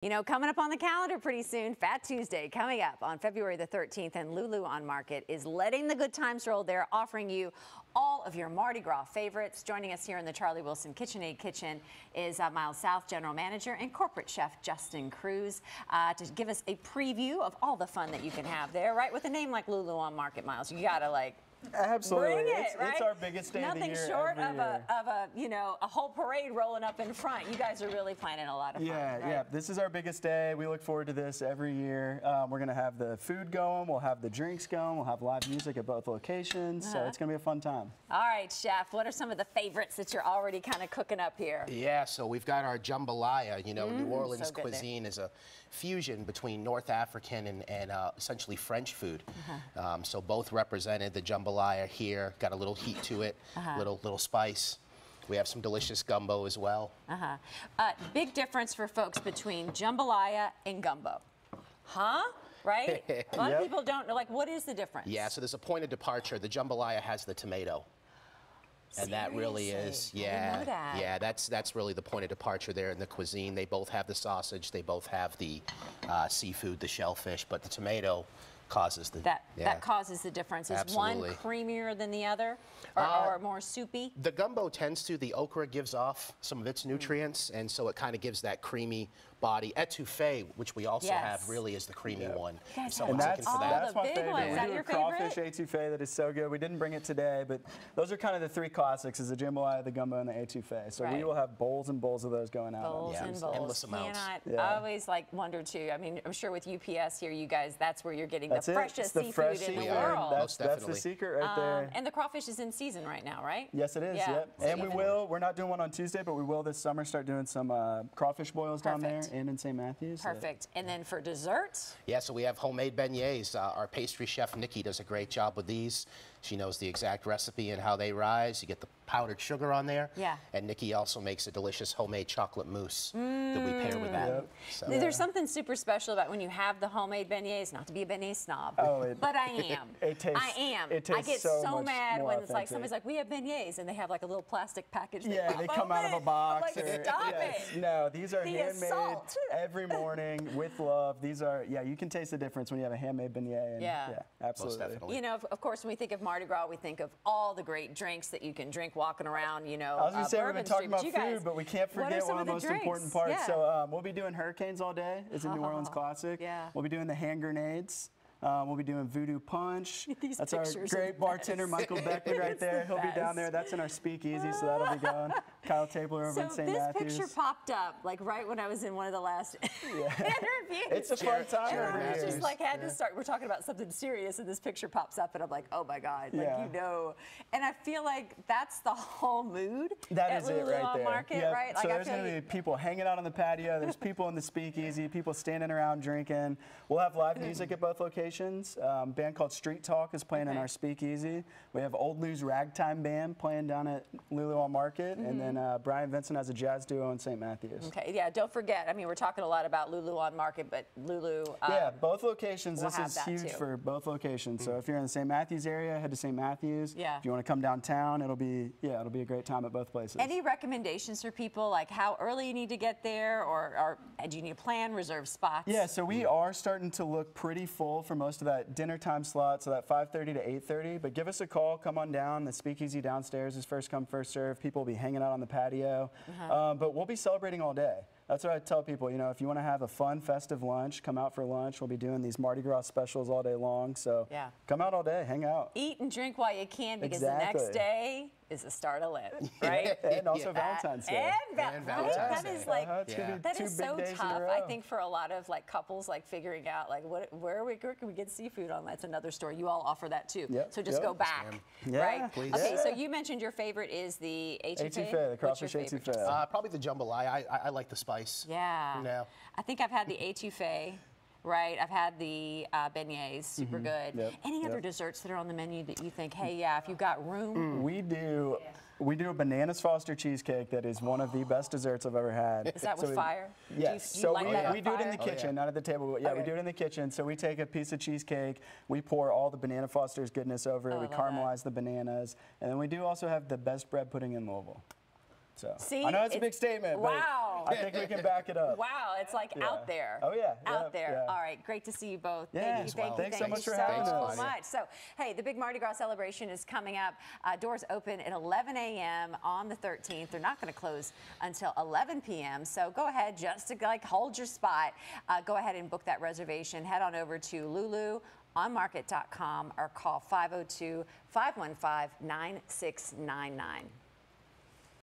You know, coming up on the calendar pretty soon, Fat Tuesday coming up on February the 13th, and Lulu on Market is letting the good times roll. They're offering you all of your Mardi Gras favorites. Joining us here in the Charlie Wilson KitchenAid kitchen is Miles South General Manager and Corporate Chef Justin Cruz to give us a preview of all the fun that you can have there, right? With a name like Lulu on Market, Miles, you gotta absolutely. Bring it, right? It's our biggest day Nothing of the year. short of a whole parade rolling up in front. You guys are really planning a lot of fun. Yeah, right? yeah. This is our biggest day. We look forward to this every year. We're going to have the food going. We'll have the drinks going. We'll have live music at both locations. So it's going to be a fun time. All right, Chef. What are some of the favorites that you're already kind of cooking up here? Yeah, so we've got our jambalaya. You know, New Orleans cuisine is a fusion between North African and essentially French food. So both represented. The jambalaya here got a little heat to it, little spice. We have some delicious gumbo as well. Big difference for folks between jambalaya and gumbo. Right? A lot of people don't know, what is the difference? Yeah, so there's a point of departure. The jambalaya has the tomato. And that really is, I didn't know that. yeah, that's really the point of departure there in the cuisine. They both have the sausage, they both have the seafood, the shellfish, but the tomato causes the that causes the difference. Is Absolutely. one creamier than the other, or more soupy? The gumbo tends to. The okra gives off some of its nutrients, and so it kind of gives that creamy body. Etouffee, which we also have, really is the creamy one. Guys, Someone's that's looking for that. the my big favorite. ones. Is that We do your a crawfish favorite? etouffee that is so good. We didn't bring it today, but those are kind of the three classics: is the jambalaya, the gumbo, and the etouffee. So we will have bowls and bowls of those going out. Bowls and bowls. Endless amounts. I always wonder too. I mean, I'm sure with UPS here, you guys, that's where you're getting the freshest seafood in the world. That's the secret right there. And the crawfish is in season right now, right? Yes, it is. Yep. So and we're not doing one on Tuesday, but we will this summer start doing some crawfish boils down there and in St. Matthews. Perfect. And then for desserts? Yeah, so we have homemade beignets. Our pastry chef, Nikki, does a great job with these. She knows the exact recipe and how they rise. You get the powdered sugar on there. Yeah. And Nikki also makes a delicious homemade chocolate mousse that we pair with that. So. There's something super special about when you have the homemade beignets, not to be a beignet snob, but I am. It tastes I get so mad when it's like, authentic. somebody's like, we have beignets, and they have like a little plastic package. They come out of a box. I'm like, stop it. No, these are handmade assault. every morning with love. These are, you can taste the difference when you have a handmade beignet. And, yeah, absolutely. Most definitely. You know, of course, when we think of Mardi Gras, we think of all the great drinks that you can drink walking around, I was going to say we've been talking about food, but we can't forget one of the most important parts. Yeah. So we'll be doing Hurricanes all day. It's a New Orleans classic. Yeah. We'll be doing the hand grenades. We'll be doing Voodoo Punch. That's our pictures great bartender, Michael Beckman, right there. He'll be down there. That's in our speakeasy, so that'll be going. Kyle Tabler over in St. Matthews. So this picture popped up, right when I was in one of the last interviews. It's a fun time every every year. year. Just had to start. We're talking about something serious, and this picture pops up, and I'm like, oh my God, And I feel like that's the whole mood. That is it right there. Market, right? So there's going to be people hanging out on the patio. There's people in the speakeasy, people standing around drinking. We'll have live music at both locations. Band called Street Talk is playing in our speakeasy. We have Old Lou's Ragtime Band playing down at Lulu on Market, and then Brian Vincent has a jazz duo in St. Matthews. Okay, yeah, don't forget, I mean, we're talking a lot about Lulu on Market, but Lulu both locations. We'll this is huge for both locations. So if you're in the St. Matthews area, head to St. Matthews. Yeah. If you want to come downtown, it'll be a great time at both places. Any recommendations for people, like how early you need to get there, or do you need to plan, reserve spots? Yeah, so we are starting to look pretty full for most of that dinner time slot, so that 5:30 to 8:30. But give us a call, come on down. The speakeasy downstairs is first come, first serve. People will be hanging out on the patio, but we'll be celebrating all day. That's what I tell people, if you want to have a fun, festive lunch, come out for lunch. We'll be doing these Mardi Gras specials all day long, so come out all day, hang out. Eat and drink while you can, because the next day is the start of Lent, right? And also Valentine's Day. And Valentine's Day. That is so tough, I think, for a lot of couples, figuring out where can we get seafood on. That's another story. You all offer that too. So just go back, right? Please. Okay, so you mentioned your favorite is the etouffee. The crawfish etouffee. Probably the jambalaya. I like the spice. Yeah. I think I've had the etouffee. Right, I've had the beignets, super good. Any other desserts that are on the menu that you think, hey, if you've got room? We do a bananas Foster cheesecake that is one of the best desserts I've ever had. Is that with fire? Yes. Do you like that we do it in the kitchen, not at the table. But we do it in the kitchen. So we take a piece of cheesecake, we pour all the banana Foster's goodness over it, we caramelize the bananas, and then we do also have the best bread pudding in Louisville. So See, I know it's a big statement, wow. but I think we can back it up. Wow, it's like out there. Oh, yeah. Out there. Yeah. All right, great to see you both. Yeah, Thank you, thank you, thanks thank so much you for having so us. much. So, hey, the big Mardi Gras celebration is coming up. Doors open at 11 a.m. on the 13th. They're not going to close until 11 p.m. So go ahead, just to like hold your spot. Go ahead and book that reservation. Head on over to luluonmarket.com or call 502-515-9699.